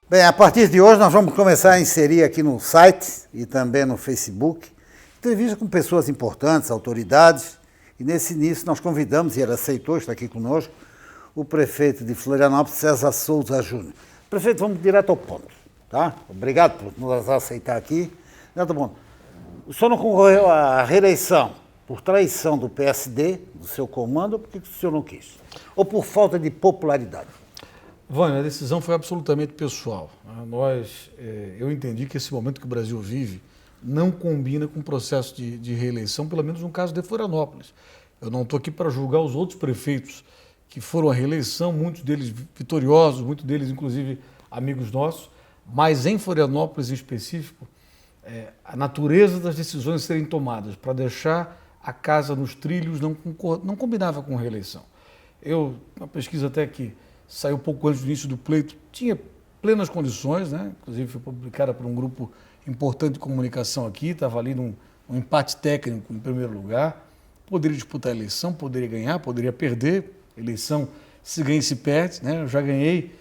Bem, a partir de hoje nós vamos começar a inserir aqui no site e também no Facebook entrevistas com pessoas importantes, autoridades, e nesse início nós convidamos, e ele aceitou, está aqui conosco, o prefeito de Florianópolis, César Souza Júnior. Prefeito, vamos direto ao ponto, tá? Obrigado por nos aceitar aqui. Direto ao ponto. O senhor não concorreu à reeleição por traição do PSD, do seu comando, ou por que o senhor não quis? Ou por falta de popularidade? Vânia, a decisão foi absolutamente pessoal. Eu entendi que esse momento que o Brasil vive não combina com o processo de reeleição, pelo menos no caso de Florianópolis. Eu não estou aqui para julgar os outros prefeitos que foram à reeleição, muitos deles vitoriosos, muitos deles, inclusive, amigos nossos, mas em Florianópolis em específico, a natureza das decisões serem tomadas para deixar a casa nos trilhos não combinava com reeleição. Uma pesquisa até que saiu pouco antes do início do pleito, tinha plenas condições, né? Inclusive foi publicada por um grupo importante de comunicação aqui, estava ali num empate técnico em primeiro lugar, poderia disputar a eleição, poderia ganhar, poderia perder, eleição se ganha e se perde, né? Eu já ganhei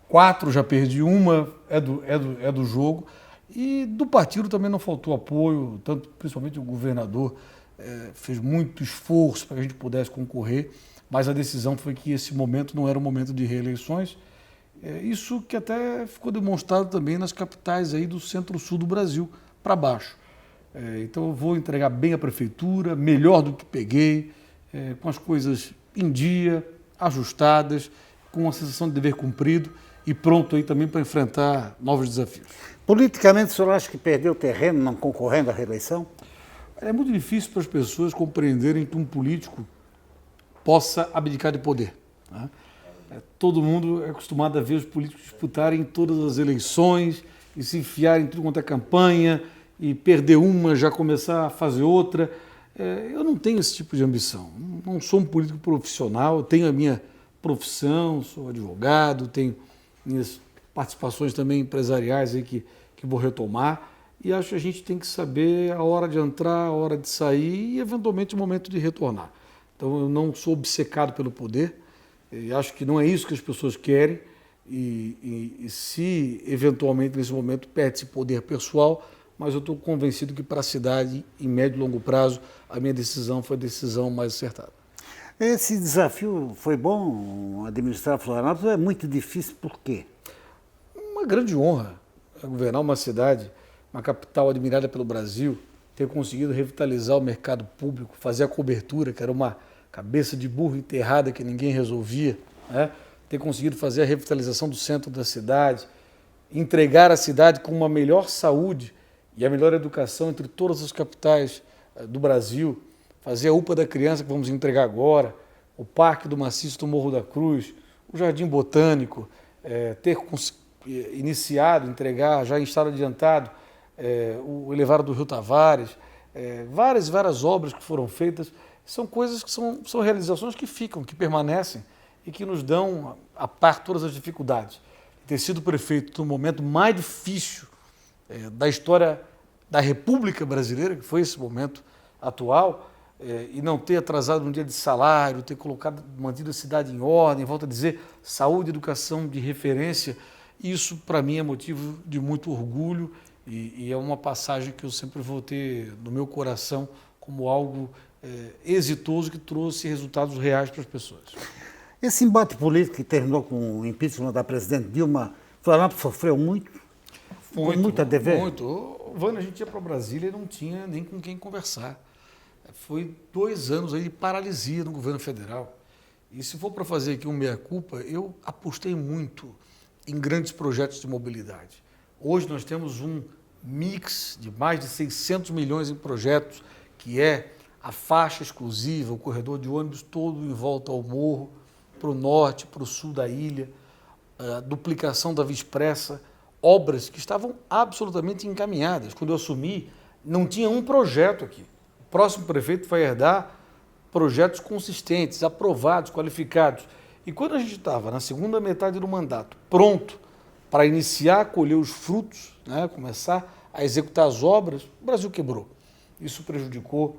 4, já perdi uma, é do jogo, e do partido também não faltou apoio, tanto principalmente o governador fez muito esforço para que a gente pudesse concorrer, mas a decisão foi que esse momento não era um momento de reeleições. Isso que até ficou demonstrado também nas capitais aí do centro-sul do Brasil, para baixo. Então eu vou entregar bem a prefeitura, melhor do que peguei, com as coisas em dia, ajustadas, com a sensação de dever cumprido e pronto aí também para enfrentar novos desafios. Politicamente, o senhor acha que perdeu terreno não concorrendo à reeleição? É muito difícil para as pessoas compreenderem que um político possa abdicar de poder, né? Todo mundo é acostumado a ver os políticos disputarem todas as eleições e se enfiarem em tudo quanto é campanha e perder uma, já começar a fazer outra. Eu não tenho esse tipo de ambição. Não sou um político profissional, tenho a minha profissão, sou advogado, tenho minhas participações também empresariais aí que vou retomar e acho que a gente tem que saber a hora de entrar, a hora de sair e, eventualmente, o momento de retornar. Então, eu não sou obcecado pelo poder, e acho que não é isso que as pessoas querem, e se, eventualmente, nesse momento, perde-se poder pessoal, mas eu estou convencido que, para a cidade, em médio e longo prazo, a minha decisão foi a decisão mais acertada. Esse desafio foi bom, administrar Florianópolis, é muito difícil, por quê? Uma grande honra governar uma cidade, uma capital admirada pelo Brasil, ter conseguido revitalizar o mercado público, fazer a cobertura, que era uma cabeça de burro enterrada que ninguém resolvia, né? Ter conseguido fazer a revitalização do centro da cidade, entregar a cidade com uma melhor saúde e a melhor educação entre todas as capitais do Brasil, fazer a UPA da criança que vamos entregar agora, o Parque do Maciço do Morro da Cruz, o Jardim Botânico, ter iniciado, entregar já em estado adiantado, o elevado do Rio Tavares, várias obras que foram feitas, são coisas que são realizações que ficam, que permanecem e que nos dão a par todas as dificuldades. Ter sido prefeito no momento mais difícil da história da República Brasileira, que foi esse momento atual, e não ter atrasado um dia de salário, ter mantido a cidade em ordem, volto a dizer, saúde, educação de referência, isso para mim é motivo de muito orgulho e é uma passagem que eu sempre vou ter no meu coração como algo exitoso que trouxe resultados reais para as pessoas. Esse embate político que terminou com o impeachment da presidente Dilma, Florianópolis sofreu muito? Muito a dever? Muito. Vânia, a gente ia para Brasília e não tinha nem com quem conversar. Foi 2 anos aí de paralisia no governo federal. E se for para fazer aqui um meia-culpa, eu apostei muito em grandes projetos de mobilidade. Hoje nós temos um mix de mais de 600 milhões em projetos, que é a faixa exclusiva, o corredor de ônibus todo em volta ao morro, para o norte, para o sul da ilha, a duplicação da Via Expressa, obras que estavam absolutamente encaminhadas. Quando eu assumi, não tinha um projeto aqui. O próximo prefeito vai herdar projetos consistentes, aprovados, qualificados. E quando a gente estava na segunda metade do mandato, pronto para iniciar a colher os frutos, né, começar a executar as obras, o Brasil quebrou. Isso prejudicou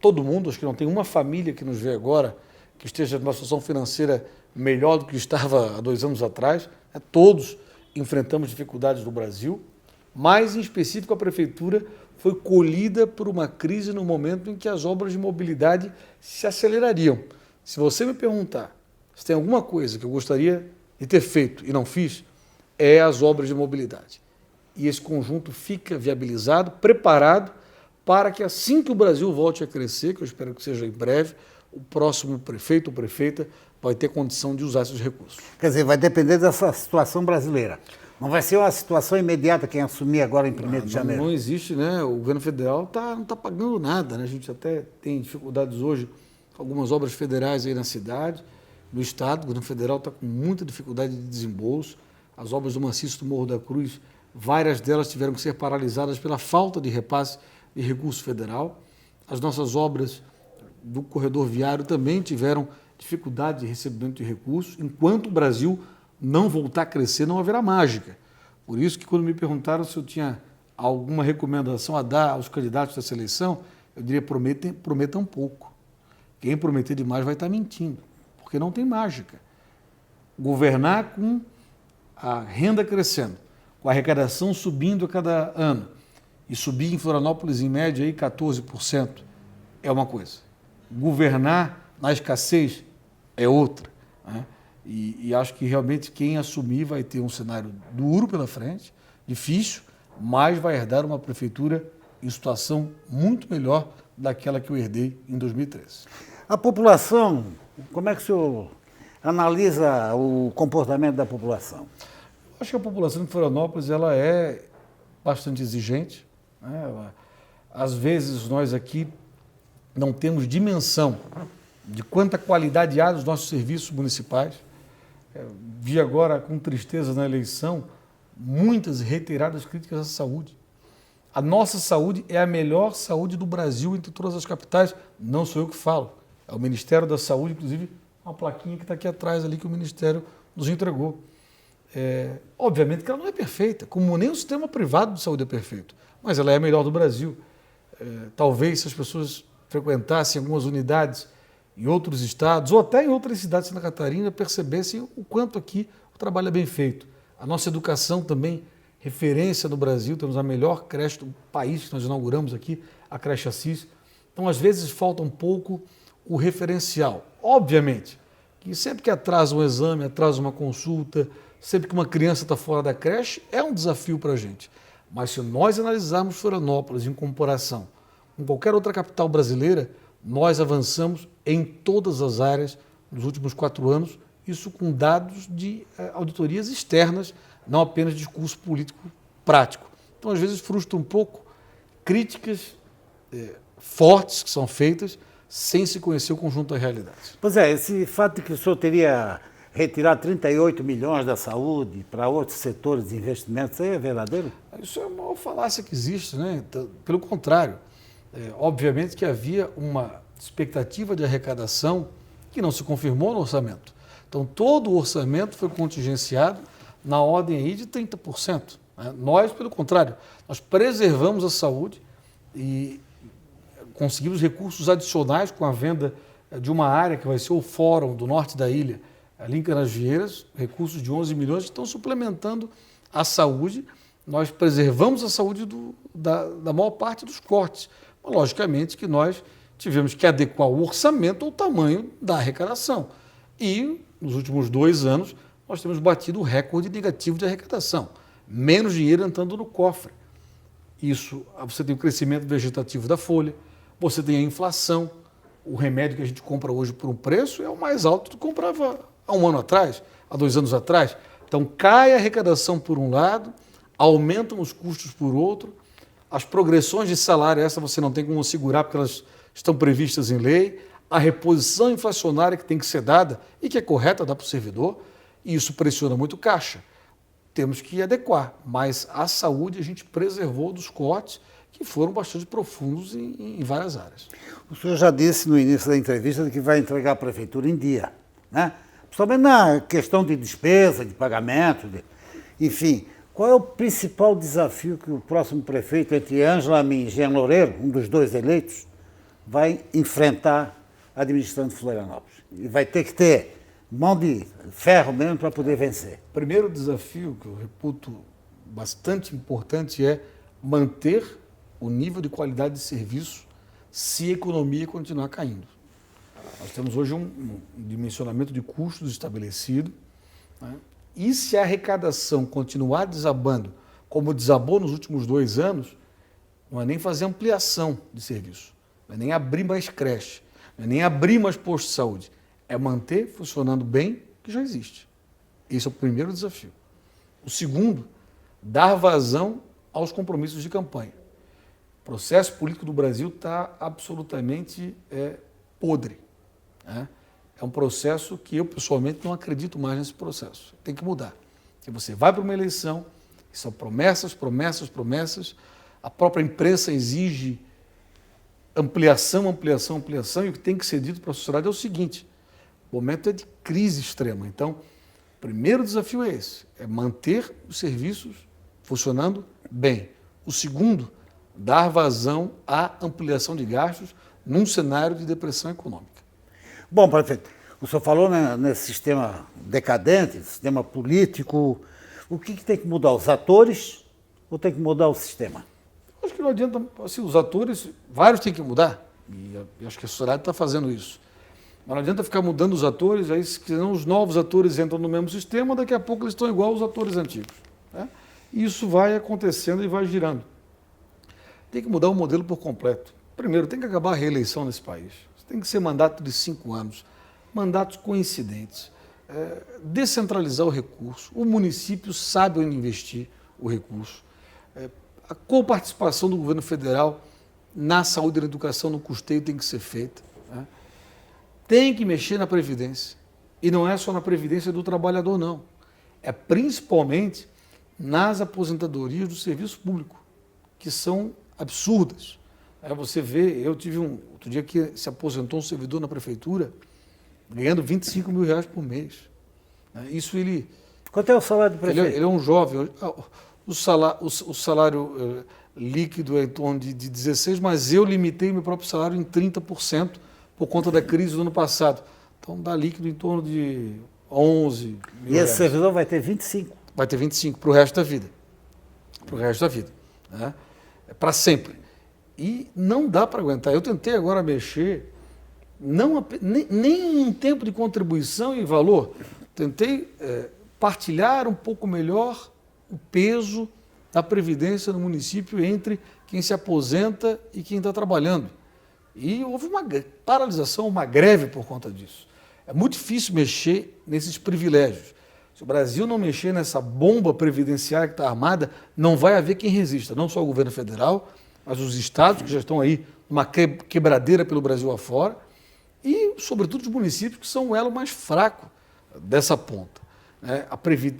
todo mundo, acho que não tem uma família que nos vê agora que esteja numa situação financeira melhor do que estava há 2 anos atrás, todos enfrentamos dificuldades no Brasil, mas, em específico, a Prefeitura foi colhida por uma crise no momento em que as obras de mobilidade se acelerariam. Se você me perguntar se tem alguma coisa que eu gostaria de ter feito e não fiz, é as obras de mobilidade. E esse conjunto fica viabilizado, preparado, para que assim que o Brasil volte a crescer, que eu espero que seja em breve, o próximo prefeito ou prefeita vai ter condição de usar esses recursos. Quer dizer, vai depender dessa situação brasileira. Não vai ser uma situação imediata quem assumir agora em 1º de janeiro. Não existe, né? O governo federal não está pagando nada, né? A gente até tem dificuldades hoje com algumas obras federais aí na cidade, no estado. O governo federal está com muita dificuldade de desembolso. As obras do maciço do Morro da Cruz, várias delas tiveram que ser paralisadas pela falta de repasse de recurso federal. As nossas obras do corredor viário também tiveram dificuldade de recebimento de recursos. Enquanto o Brasil não voltar a crescer, não haverá mágica. Por isso que quando me perguntaram se eu tinha alguma recomendação a dar aos candidatos dessa eleição, eu diria prometam pouco. Quem prometer demais vai estar mentindo, porque não tem mágica. Governar com a renda crescendo, com a arrecadação subindo a cada ano, e subir em Florianópolis, em média, aí 14%, é uma coisa. Governar na escassez é outra, né? E acho que realmente quem assumir vai ter um cenário duro pela frente, difícil, mas vai herdar uma prefeitura em situação muito melhor daquela que eu herdei em 2013. A população, como é que o senhor analisa o comportamento da população? Acho que a população de Florianópolis ela é bastante exigente, né? Às vezes nós aqui não temos dimensão de quanta qualidade há dos nossos serviços municipais. Vi agora com tristeza na eleição muitas reiteradas críticas à saúde. A nossa saúde é a melhor saúde do Brasil entre todas as capitais. Não sou eu que falo, é o Ministério da Saúde, inclusive uma plaquinha que está aqui atrás ali que o Ministério nos entregou. Obviamente que ela não é perfeita, como nem o sistema privado de saúde é perfeito, mas ela é a melhor do Brasil. Talvez se as pessoas frequentassem algumas unidades em outros estados, ou até em outras cidades de Santa Catarina, percebessem o quanto aqui o trabalho é bem feito. A nossa educação também, referência no Brasil, temos a melhor creche do país, que nós inauguramos aqui, a creche Assis. Então, às vezes, falta um pouco o referencial. Obviamente, que sempre que atrasa um exame, atrasa uma consulta, sempre que uma criança está fora da creche, é um desafio para a gente. Mas se nós analisarmos Florianópolis em comparação com qualquer outra capital brasileira, nós avançamos em todas as áreas nos últimos 4 anos, isso com dados de auditorias externas, não apenas discurso político prático. Então, às vezes, frustra um pouco críticas fortes que são feitas sem se conhecer o conjunto das realidades. Pois é, esse fato de que o senhor teria retirado 38 milhões da saúde para outros setores de investimentos, isso aí é verdadeiro? Isso é a maior falácia que existe, né? Pelo contrário, obviamente que havia uma expectativa de arrecadação que não se confirmou no orçamento. Então, todo o orçamento foi contingenciado na ordem aí de 30%. Né? Nós, pelo contrário, nós preservamos a saúde e conseguimos recursos adicionais com a venda de uma área que vai ser o Fórum do Norte da ilha, ali em Canasvieiras, recursos de 11 milhões que estão suplementando a saúde. Nós preservamos a saúde da maior parte dos cortes. Mas, logicamente que nós tivemos que adequar o orçamento ao tamanho da arrecadação. E, nos últimos 2 anos, nós temos batido o recorde negativo de arrecadação. Menos dinheiro entrando no cofre. Isso, você tem o crescimento vegetativo da folha, você tem a inflação. O remédio que a gente compra hoje por um preço é o mais alto do que comprava há 1 ano atrás, há 2 anos atrás. Então, cai a arrecadação por um lado, aumentam os custos por outro, as progressões de salário, essa você não tem como segurar porque elas estão previstas em lei, a reposição inflacionária que tem que ser dada e que é correta dar para o servidor, e isso pressiona muito o caixa. Temos que adequar, mas a saúde a gente preservou dos cortes que foram bastante profundos em várias áreas. O senhor já disse no início da entrevista que vai entregar a prefeitura em dia, né? Principalmente na questão de despesa, de pagamento, enfim. Qual é o principal desafio que o próximo prefeito, entre Ângela Amin e Jean Loureiro, um dos 2 eleitos, vai enfrentar administrando Florianópolis? E vai ter que ter mão de ferro mesmo para poder vencer. Primeiro desafio que eu reputo bastante importante é manter o nível de qualidade de serviço se a economia continuar caindo. Nós temos hoje um dimensionamento de custos estabelecido, né? E se a arrecadação continuar desabando, como desabou nos últimos 2 anos, não é nem fazer ampliação de serviço, não é nem abrir mais creche, não é nem abrir mais posto de saúde, é manter funcionando bem o que já existe. Esse é o primeiro desafio. O segundo, dar vazão aos compromissos de campanha. O processo político do Brasil está absolutamente podre, né? É um processo que eu, pessoalmente, não acredito mais nesse processo. Tem que mudar. Porque você vai para uma eleição, e são promessas, promessas, promessas. A própria imprensa exige ampliação, ampliação, ampliação. E o que tem que ser dito para a sociedade é o seguinte: o momento é de crise extrema. Então, o primeiro desafio é esse, é manter os serviços funcionando bem. O segundo, dar vazão à ampliação de gastos num cenário de depressão econômica. Bom, prefeito, o senhor falou, né, nesse sistema decadente, sistema político. O que tem que mudar? Os atores ou tem que mudar o sistema? Acho que não adianta, assim, os atores, vários têm que mudar, e eu acho que a sociedade está fazendo isso. Mas não adianta ficar mudando os atores, aí senão os novos atores entram no mesmo sistema, daqui a pouco eles estão igual aos atores antigos, né? E isso vai acontecendo e vai girando. Tem que mudar o modelo por completo. Primeiro, tem que acabar a reeleição nesse país. Tem que ser mandato de 5 anos, mandatos coincidentes, descentralizar o recurso. O município sabe onde investir o recurso. A coparticipação do governo federal na saúde e na educação, no custeio, tem que ser feita, né? Tem que mexer na Previdência. E não é só na Previdência do trabalhador, não. É principalmente nas aposentadorias do serviço público, que são absurdas. Você vê, eu tive outro dia que se aposentou um servidor na prefeitura ganhando R$25 mil por mês. Isso ele... Quanto é o salário do prefeito? Ele é um jovem. O salário líquido é em torno de 16, mas eu limitei meu próprio salário em 30% por conta da crise do ano passado. Então dá líquido em torno de 11 mil reais. E esse servidor vai ter 25? Vai ter 25 para o resto da vida. Para o resto da vida, né? É para sempre. E não dá para aguentar. Eu tentei agora mexer, nem em tempo de contribuição e valor, tentei partilhar um pouco melhor o peso da Previdência no município entre quem se aposenta e quem está trabalhando. E houve uma paralisação, uma greve por conta disso. É muito difícil mexer nesses privilégios. Se o Brasil não mexer nessa bomba previdenciária que está armada, não vai haver quem resista, não só o governo federal, mas os estados que já estão aí numa quebradeira pelo Brasil afora e, sobretudo, os municípios que são o elo mais fraco dessa ponta.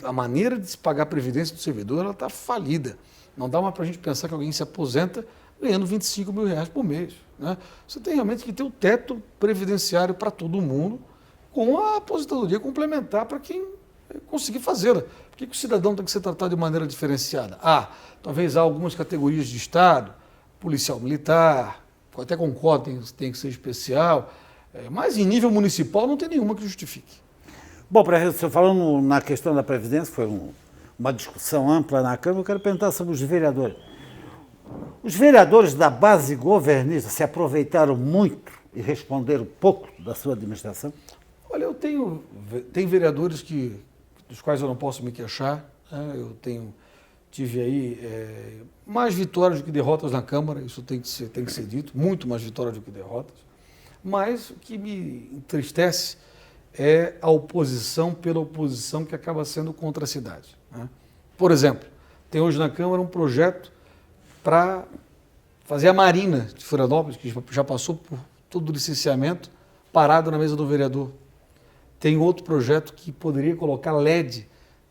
A maneira de se pagar a previdência do servidor está falida. Não dá mais para a gente pensar que alguém se aposenta ganhando R$25 mil por mês, né? Você tem realmente que ter o teto previdenciário para todo mundo, com a aposentadoria complementar para quem conseguir fazê-la. Por que o cidadão tem que ser tratado de maneira diferenciada? Talvez há algumas categorias de Estado, policial militar, eu até concordo, tem que ser especial, mas em nível municipal não tem nenhuma que justifique. Bom, para você falando na questão da Previdência, foi uma discussão ampla na Câmara, eu quero perguntar sobre os vereadores. Os vereadores da base governista se aproveitaram muito e responderam pouco da sua administração? Olha, eu tenho vereadores dos quais eu não posso me queixar, né? Tive aí mais vitórias do que derrotas na Câmara, isso tem que ser dito, muito mais vitórias do que derrotas, mas o que me entristece é a oposição pela oposição que acaba sendo contra a cidade, né? Por exemplo, tem hoje na Câmara um projeto para fazer a Marina de Florianópolis, que já passou por todo o licenciamento, parado na mesa do vereador. Tem outro projeto que poderia colocar LED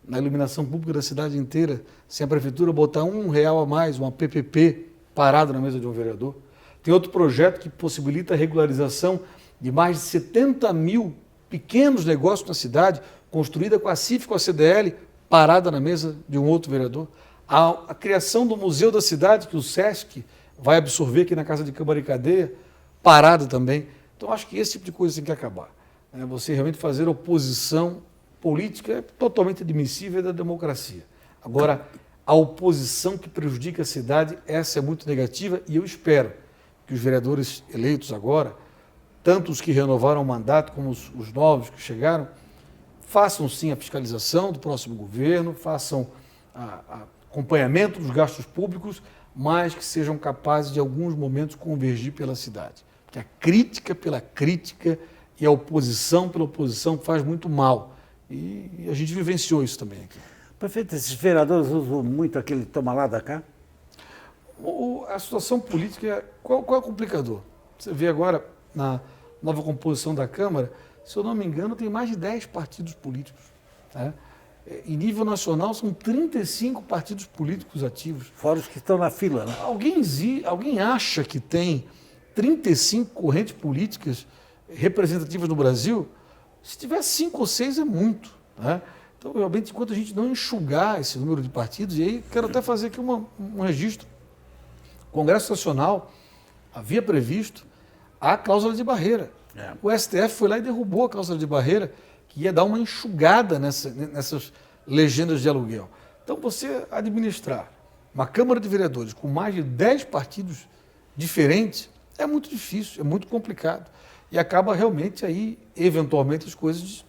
na iluminação pública da cidade inteira, sem a prefeitura botar R$1 a mais, uma PPP, parado na mesa de um vereador. Tem outro projeto que possibilita a regularização de mais de 70 mil pequenos negócios na cidade, construída com a CIF, com a CDL, parada na mesa de um outro vereador. A criação do Museu da Cidade, que o SESC vai absorver aqui na Casa de Câmara e Cadeia, parada também. Então, acho que esse tipo de coisa tem que acabar. né? Você realmente fazer oposição política é totalmente admissível da democracia. Agora, a oposição que prejudica a cidade, essa é muito negativa e eu espero que os vereadores eleitos agora, tanto os que renovaram o mandato como os novos que chegaram, façam sim a fiscalização do próximo governo, façam acompanhamento dos gastos públicos, mas que sejam capazes de, em alguns momentos, convergir pela cidade. Porque a crítica pela crítica e a oposição pela oposição faz muito mal. E a gente vivenciou isso também aqui. Prefeito, esses vereadores usam muito aquele toma lá da cá? A situação política, qual é o complicador? Você vê agora, na nova composição da Câmara, se eu não me engano, tem mais de 10 partidos políticos. Né? Em nível nacional, são 35 partidos políticos ativos. Fora os que estão na fila, né? Alguém acha que tem 35 correntes políticas representativas no Brasil? Se tiver 5 ou 6 é muito. Né? Então, realmente, enquanto a gente não enxugar esse número de partidos, e aí quero até fazer aqui um registro. O Congresso Nacional havia previsto a cláusula de barreira. O STF foi lá e derrubou a cláusula de barreira, que ia dar uma enxugada nessas legendas de aluguel. Então, você administrar uma Câmara de Vereadores com mais de 10 partidos diferentes é muito difícil, é muito complicado. E acaba realmente aí, eventualmente, as coisas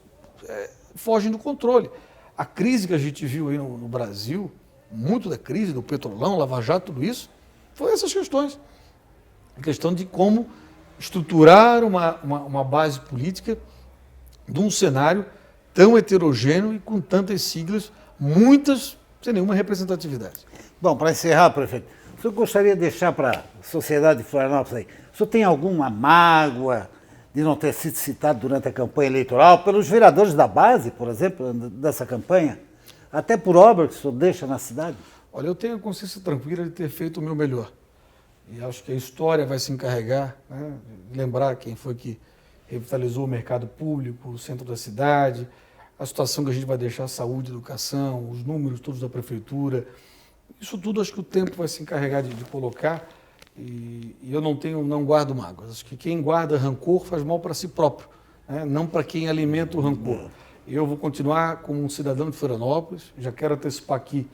fogem do controle. A crise que a gente viu aí no Brasil, muito da crise do Petrolão, Lava Jato, tudo isso, foi essas questões. A questão de como estruturar uma base política de um cenário tão heterogêneo e com tantas siglas, muitas sem nenhuma representatividade. Bom, para encerrar, prefeito, o senhor gostaria de deixar para a sociedade de Florianópolis aí, o senhor tem alguma mágoa de não ter sido citado durante a campanha eleitoral pelos vereadores da base, por exemplo, dessa campanha, até por obra que o senhor deixa na cidade? Olha, eu tenho a consciência tranquila de ter feito o meu melhor. E acho que a história vai se encarregar, né, de lembrar quem foi que revitalizou o mercado público, o centro da cidade, a situação que a gente vai deixar, saúde, educação, os números todos da prefeitura. Isso tudo acho que o tempo vai se encarregar de colocar e eu não guardo mágoas. Acho que quem guarda rancor faz mal para si próprio, né, não para quem alimenta o rancor. Eu vou continuar como um cidadão de Florianópolis, já quero antecipar aqui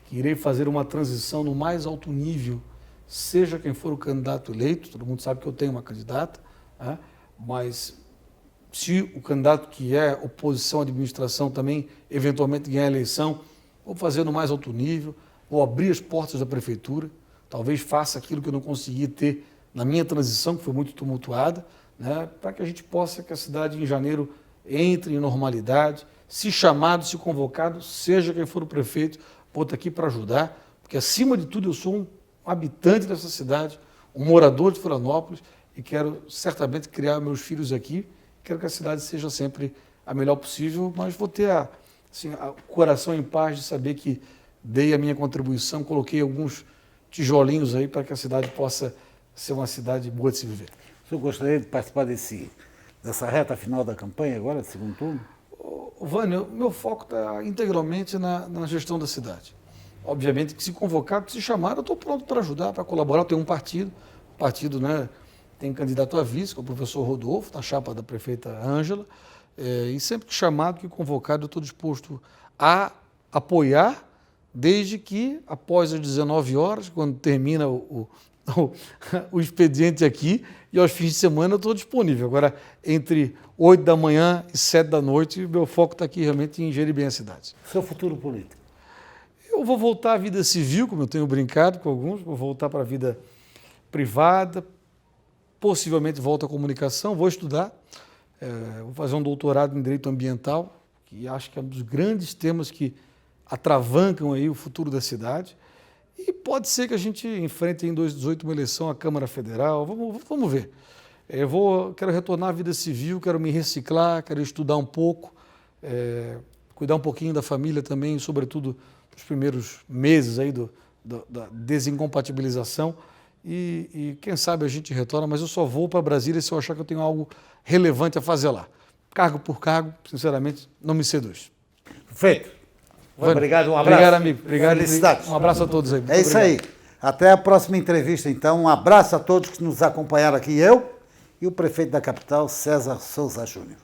que irei fazer uma transição no mais alto nível, seja quem for o candidato eleito, todo mundo sabe que eu tenho uma candidata, né? Mas se o candidato que é oposição à administração também eventualmente ganhar a eleição, vou fazer no mais alto nível, vou abrir as portas da prefeitura, talvez faça aquilo que eu não consegui ter na minha transição, que foi muito tumultuada, né? Para que a gente possa, que a cidade em janeiro entre em normalidade, se chamado, se convocado, seja quem for o prefeito, vou estar aqui para ajudar, porque acima de tudo eu sou um habitante dessa cidade, um morador de Florianópolis e quero certamente criar meus filhos aqui, quero que a cidade seja sempre a melhor possível, mas vou ter o coração em paz de saber que dei a minha contribuição, coloquei alguns tijolinhos aí para que a cidade possa ser uma cidade boa de se viver. O senhor gostaria de participar dessa reta final da campanha agora, do segundo turno? Vânia, meu foco está integralmente na gestão da cidade. Obviamente que se convocado, se chamar, eu estou pronto para ajudar, para colaborar. Eu tenho um partido, né, tem candidato a vice, que é o professor Rodolfo, na chapa da prefeita Ângela, e sempre que chamado, que convocado, eu estou disposto a apoiar, desde que após as 19 horas, quando termina o expediente aqui, e aos fins de semana eu estou disponível. Agora, entre 8 da manhã e 7 da noite, meu foco está aqui realmente em gerir bem a cidade. Seu futuro político? Eu vou voltar à vida civil, como eu tenho brincado com alguns, vou voltar para a vida privada, possivelmente volto à comunicação, vou estudar, vou fazer um doutorado em Direito Ambiental, que acho que é um dos grandes temas que atravancam aí o futuro da cidade, e pode ser que a gente enfrente em 2018 uma eleição à Câmara Federal, vamos ver. Quero retornar à vida civil, quero me reciclar, quero estudar um pouco, cuidar um pouquinho da família também, sobretudo nos primeiros meses aí da desincompatibilização e quem sabe a gente retorna, mas eu só vou para Brasília se eu achar que eu tenho algo relevante a fazer lá. Cargo por cargo, sinceramente, não me seduz. Perfeito. Obrigado, um abraço. Obrigado, amigo. Obrigado. Felicidades. Um abraço a todos aí. É isso aí. Até a próxima entrevista, então. Um abraço a todos que nos acompanharam aqui, eu e o prefeito da capital, César Souza Júnior.